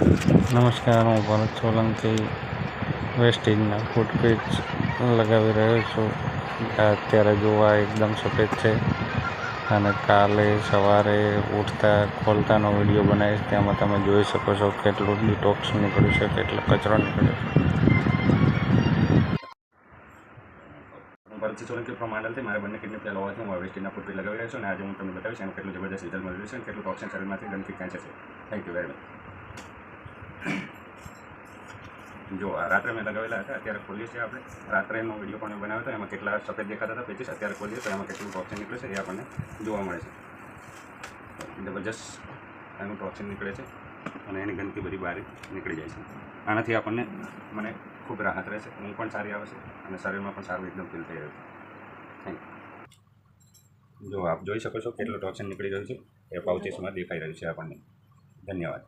નમસ્કાર, હું ભરત સોલંકી વેસ્ટીજના ફૂટબ્રિજ લગાવી રહ્યો છું. અત્યારે જોવા એકદમ સફેદ છે અને કાલે સવારે ઉઠતા ખોલતાનો વિડીયો બનાવીશ. તેમાં તમે જોઈ શકો છો કેટલું ડિટોક્સ નીકળ્યું છે, કેટલો કચરો નીકળ્યો છે. હું ભરત સોલંકી ફ્રોમ માંડલથી મારા બંને કિડની ફેલ હોવાથી હું વેસ્ટીજના ફૂટબ્રિજ લગાવી રહ્યો છું અને આજે હું તમને બતાવીશ એનું કેટલું જબરદસ્ત રિઝલ્ટ મળ્યું છે અને કેટલું ટોક્સિન શરીરમાંથી ગંદકી ખેંચે છે. Thank you very much. જો આ રાત્રે મેં લગાવેલા હતા, અત્યારે ખોલીએ છીએ આપણે. રાત્રેનો વિડીયો પણ બનાવ્યો હતો, એમાં કેટલા સફેદ દેખાતા હતા પેચીસ. અત્યારે ખોલીએ તો એમાં કેટલું ટોક્સિન નીકળે છે એ આપણને જોવા મળે છે. જબરજસ્ત એનું ટોક્સિન નીકળે છે અને એની ગંદકી બધી બહાર નીકળી જાય છે. આનાથી આપણને મને ખૂબ રાહત રહે છે, ઊંઘ પણ સારી આવે છે અને શરીરમાં પણ સારું એકદમ ફીલ થઈ રહ્યું છે. Thank you. જો આપ જોઈ શકો છો કેટલું ટોક્સિન નીકળી રહ્યું છે, એ પાઉચીસમાં દેખાઈ રહ્યું છે આપણને. ધન્યવાદ.